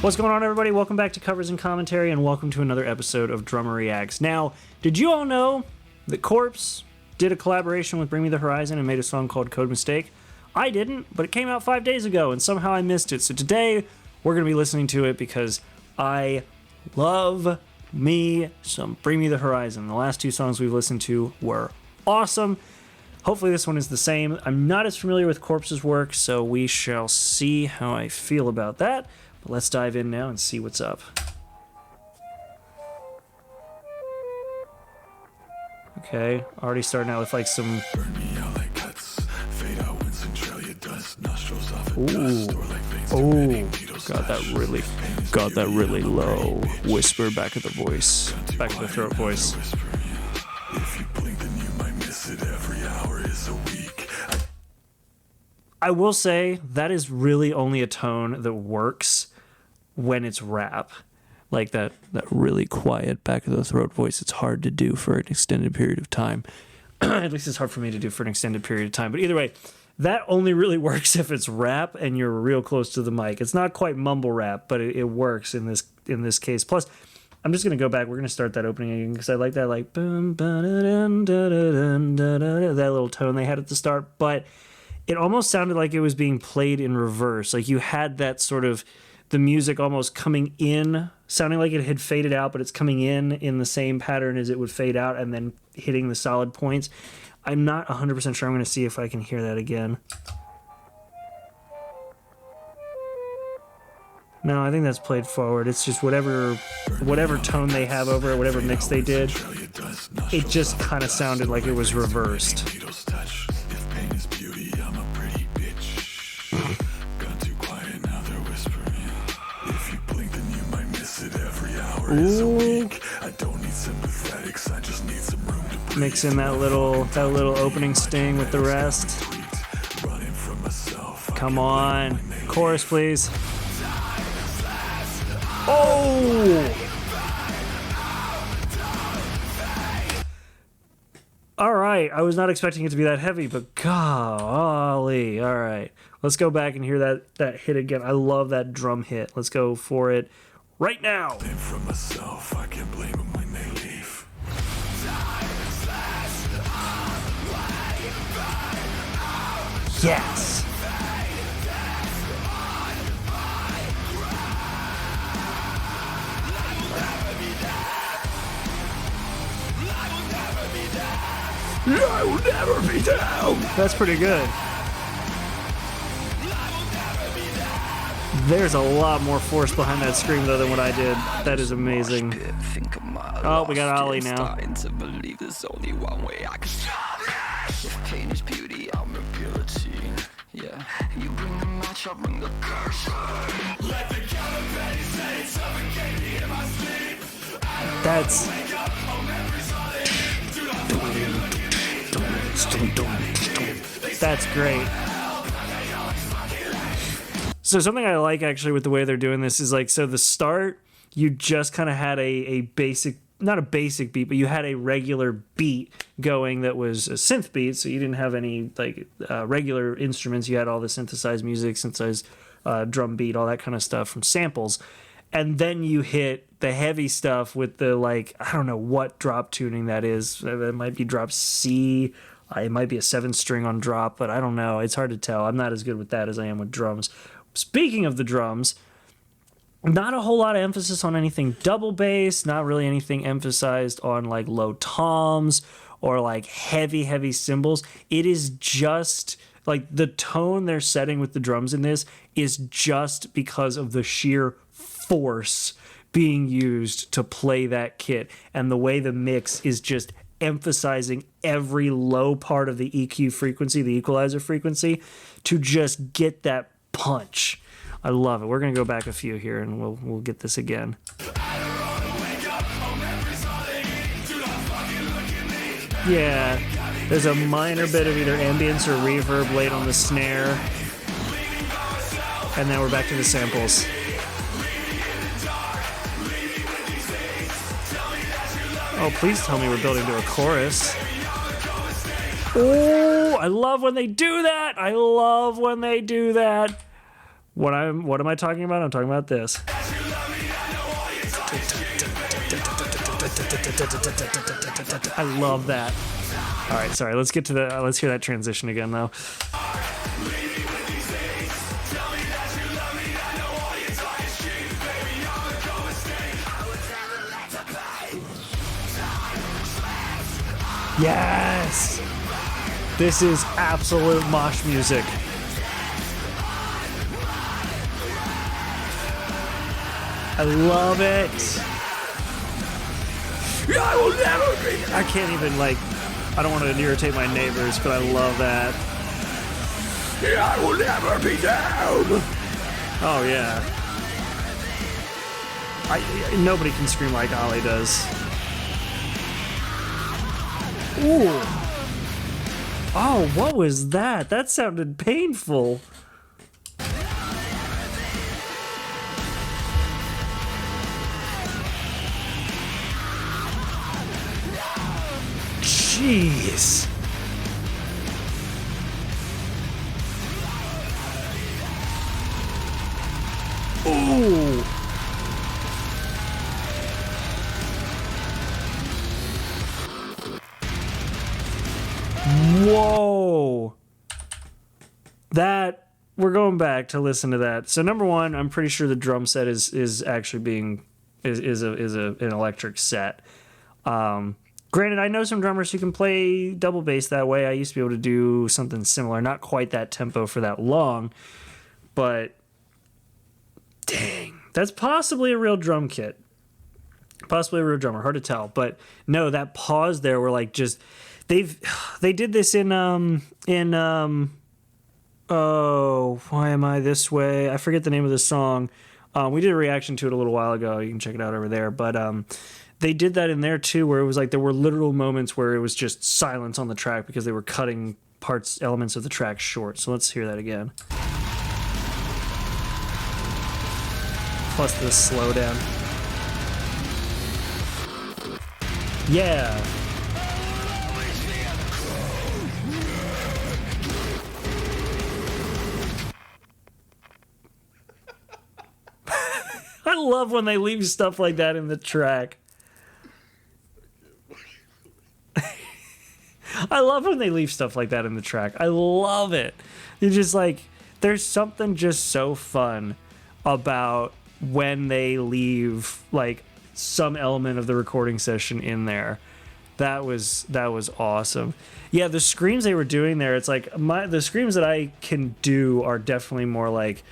What's going on, everybody? Welcome back to Covers and Commentary, and welcome to another episode of Drummer Reacts. Now, did you all know that Corpse did a collaboration with Bring Me the Horizon and made a song called Code Mistake? I didn't, but it came out 5 days ago, and somehow I missed it. So today, we're going to be listening to it because I love me some Bring Me the Horizon. The last two songs we've listened to were awesome. Hopefully this one is the same. I'm not as familiar with Corpse's work, so we shall see how I feel about that. But let's dive in now and see what's up. Okay, already starting out with like some... Ooh. Oh, got that really low whisper back of the voice, back of the throat voice. I will say that is really only a tone that works when it's rap. Like that really quiet back of the throat voice. It's hard to do for an extended period of time. At least it's hard for me to do for an extended period of time. But either way, that only really works if it's rap and you're real close to the mic. It's not quite mumble rap, but it works in this case. Plus, I'm just gonna go back. We're gonna start that opening again because I like that boom, that little tone they had at the start. But it almost sounded like it was being played in reverse. Like you had that sort of the music almost coming in, sounding like it had faded out, but it's coming in the same pattern as it would fade out and then hitting the solid points. I'm not 100% sure. I'm going to see if I can hear that again. No, I think that's played forward. It's just whatever tone they have over it, whatever mix they did, it just kind of sounded like it was reversed. Ooh. Mix in that little opening sting with the rest. Come on. Chorus, please. Oh! Alright, I was not expecting it to be that heavy, but golly. Alright. Let's go back and hear that hit again. I love that drum hit. Let's go for it right now. Yes. I will never be down. That's pretty good. There's a lot more force behind that scream though than what I did. That is amazing. Oh, we got Ollie now. Yeah, you bring the match, I bring the curse. Let the counterfeit say suffocate me in my sleep. That's great. So something I like actually with the way they're doing this is like, so the start, you just kind of had a basic, not a basic beat, but you had a regular beat going that was a synth beat, so you didn't have any like regular instruments. You had all the synthesized music, synthesized drum beat, all that kind of stuff from samples. And then you hit the heavy stuff with the, like, I don't know what drop tuning that is. It might be drop C. It might be a 7-string on drop, but I don't know. It's hard to tell. I'm not as good with that as I am with drums. Speaking of the drums, not a whole lot of emphasis on anything double bass, not really anything emphasized on like low toms or like heavy cymbals. It is just like the tone they're setting with the drums in this is just because of the sheer force being used to play that kit, and the way the mix is just emphasizing every low part of the EQ frequency, the equalizer frequency, to just get that punch. I love it. We're gonna go back a few here and we'll get this again. Yeah, there's a minor bit of either ambience or reverb laid on the snare, and then we're back to the samples. Oh, please tell me we're building to a chorus. Oh, I love when they do that. I love when they do that. What am I talking about? I'm talking about this. I love that. All right, sorry. Let's get to the. Let's hear that transition again, though. Yes! This is absolute mosh music. I love it. I will never be. I can't even, like, I don't want to irritate my neighbors, but I love that. I will never be down. Oh, yeah. Nobody can scream like Ollie does. Ooh. Oh, what was that? That sounded painful. Jeez. Ooh. Whoa. That, we're going back to listen to that. So number one, I'm pretty sure the drum set is actually being an electric set. Granted, I know some drummers who can play double bass that way. I used to be able to do something similar, not quite that tempo for that long, but dang, that's possibly a real drum kit. Possibly a real drummer, hard to tell. But no, that pause there were like just they did this in oh, why am I this way? I forget the name of the song. We did a reaction to it a little while ago. You can check it out over there. But they did that in there too, where it was like there were literal moments where it was just silence on the track because they were cutting elements of the track short. So let's hear that again. Plus the slowdown. Yeah. I love when they leave stuff like that in the track. I love when they leave stuff like that in the track. I love it. You're just like, there's something just so fun about when they leave like some element of the recording session in there. That was awesome. Yeah, the screams they were doing there, it's like the screams that I can do are definitely more like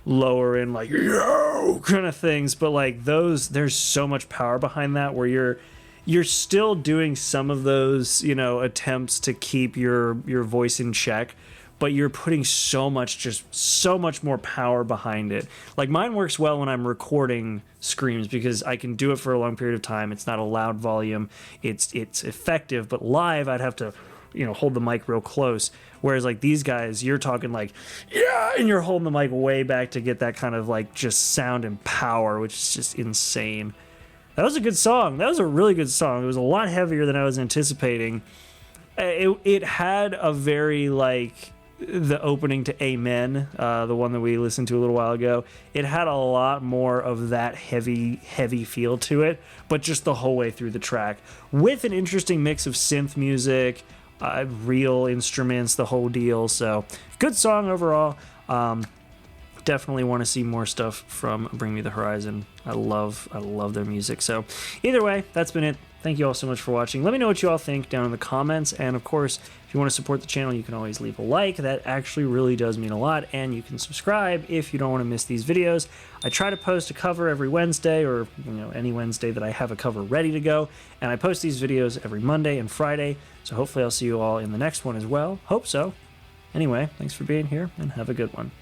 lower in like yo kind of things, but like those, there's so much power behind that where you're still doing some of those, you know, attempts to keep your voice in check, but you're putting so much more power behind it. Like mine works well when I'm recording screams because I can do it for a long period of time. It's not a loud volume. It's effective, but live I'd have to, you know, hold the mic real close. Whereas like these guys, you're talking like, yeah, and you're holding the mic way back to get that kind of like just sound and power, which is just insane. That was a good song. That was a really good song. It was a lot heavier than I was anticipating. It had a very like the opening to Amen, the one that we listened to a little while ago. It had a lot more of that heavy feel to it, but just the whole way through the track with an interesting mix of synth music, real instruments, the whole deal. So good song overall. Definitely want to see more stuff from Bring Me the Horizon. I love their music. So either way, that's been it. Thank you all so much for watching. Let me know what you all think down in the comments. And of course, if you want to support the channel, you can always leave a like. That actually really does mean a lot. And you can subscribe if you don't want to miss these videos. I try to post a cover every Wednesday, or you know, any Wednesday that I have a cover ready to go. And I post these videos every Monday and Friday. So hopefully I'll see you all in the next one as well. Hope so. Anyway, thanks for being here and have a good one.